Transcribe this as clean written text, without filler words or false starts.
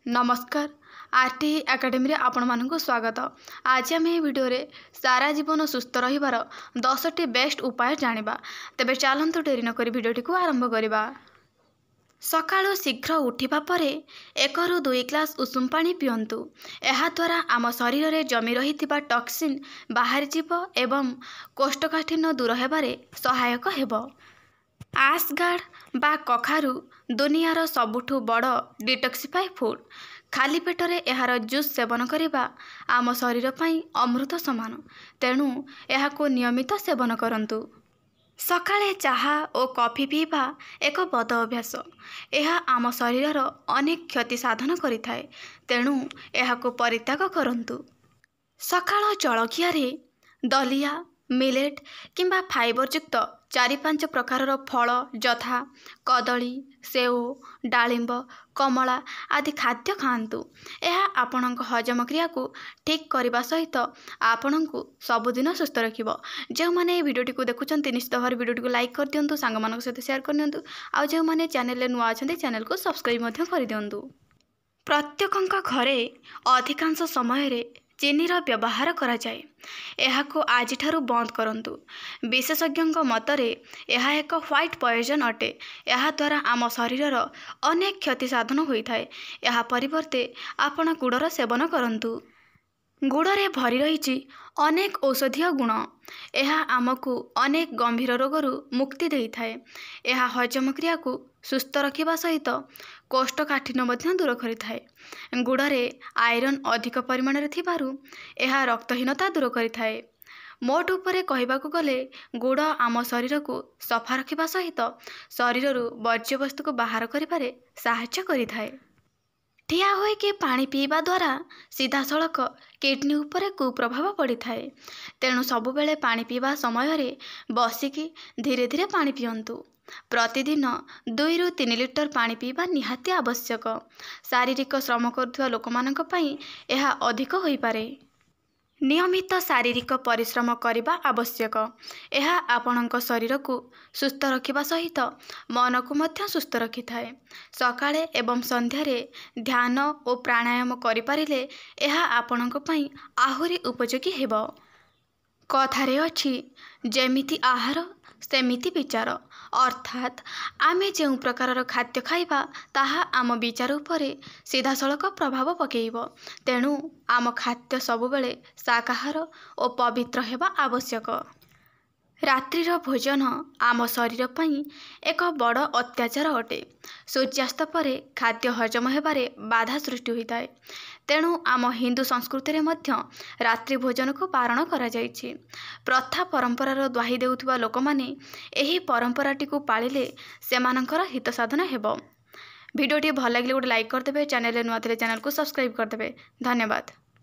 नमस्कार RT academy रे आपण मानक स्वागत। आज आम भिडियो रे सारा जीवन सुस्थ रहिबार 10टी बेस्ट उपाय जानिबा। तेबे चलंतु डेरी न करी भिडियोटी को आरंभ करिबा। सकाळु शीघ्र उठिबा परे 1 ରୁ 2 ग्लास उषुम पानी पियंतु। एहा द्वारा आम शरीर रे जमी रहितिबा टॉक्सिन बाहर जीव एवं कोष्ठकाठिन्य दूर हेबारे सहायक हेबो। आस्गार्ड बा कखारू दुनियार सबुठु बड़ डिटॉक्सिफाई फूड। खाली पेटरे एहार जूस सेवन करिबा आम शरीर पई अमृत समान, तेणु एहाको नियमित सेवन करंतु। सकाळे चाहा और कॉफी पीवा एक बद अभ्यास। यह आम शरीर अनेक क्षति साधन करिथाए, तेणु एहाको परित्याग करंतु। सकाळ जलखियारे दलिया, मिलेट किंबा फाइबर युक्त 4-5 प्रकार फल यथा कदली, सेव, डालिंब, कमला आदि खाद्य खाआंतु। यह आपणक हजम क्रिया को ठीक करने सहित आपण को सबुदिन सुस्थ रखिबो। जो माने वीडियोटी को देखुचंती निश्चित भाव वीडियोटी को लाइक कर दियंतु, सांग मानक सहित शेयर कर दियंतु। आ जो माने चैनल रे नुआ अछंती चैनल को सब्सक्राइब मध्य कर दियंतु। प्रत्येकंक घरे अधिकांश समय रे चीनीर व्यवहार करा जाए। एहाको आज ठारू बंद करंतु। विशेषज्ञ मतरे यह एक व्हाइट पॉइजन अटे। यह द्वारा आम शरीर अनेक क्षति साधन होता है। यह परिवर्ते आपण गुड़र सेवन करंतु। गुड़े भरी रही अनेक औषधीय गुण। यह आमको अनेक गंभीर रोगरू मुक्ति देता है। यह हजम क्रिया को सुस्थ रखा सहित कोष्ठकाठिन्य दूर करिथाए। गुड़े आयरन अधिक परिमाण रे थिबारु यह रक्तहीनता दूर करिथाए। मोट उपरे कहबाकू गले गुड़ आम शरीर को सफा रखा सहित शरीर वर्ज्य वस्तु को बाहर करिबारे सहायता करिथाए। ठिया होई के पानी पीवा द्वारा सीधा सड़क किडनी उपरे कुप्रभाव पड़ी थाए, तेणु सबुबेले पानी पीवा समय रे बसिकी धीरे धीरे पानी पियंतु। प्रतिदिन 2 ରୁ 3 लिटर पानी पीवा निहाती आवश्यक। शारीरिक श्रम करुवा लोकमानक पई यह अधिक होई पारे। नियमित शारीरिक परिश्रम करने आवश्यक। यह आपणक शरीर को सुस्थ रखा सहित मन को मध्य सुस्थ रखि थाए। सकाळे एवं संध्यारे ध्यान और प्राणायाम करिपारिले यह आपणक पई आहुरी उपयोगी हेबो। कथारे अछि जेमिति आहार सेमिति विचार, अर्थात आमे जो प्रकार खाद्य खाइबा ताहा आम विचार उपरे सीधा सड़क प्रभाव पकेइबो। तेणु आम खाद्य सबुबेले शाकाहार और पवित्र हेबा आवश्यक। रात्रिर भोजन आम शरीर पई एक बड़ अत्याचार अटे। सूर्यास्त परे खाद्य हजम हेबारे बाधा सृष्टि होता है, तेणु आम हिंदू संस्कृति रे मध्य रात्रि भोजन को बारण करा जायछि। प्रथा परंपरार द्वाही देउथुवा लोक माने एही परंपराटी को पाळिले सेमानकर हित साधन हेबो। वीडियोटी भल लागिले गोटे लाइक करदेबे, चैनल रे नुआ थिले चैनल को सब्सक्राइब करदेबे। धन्यवाद।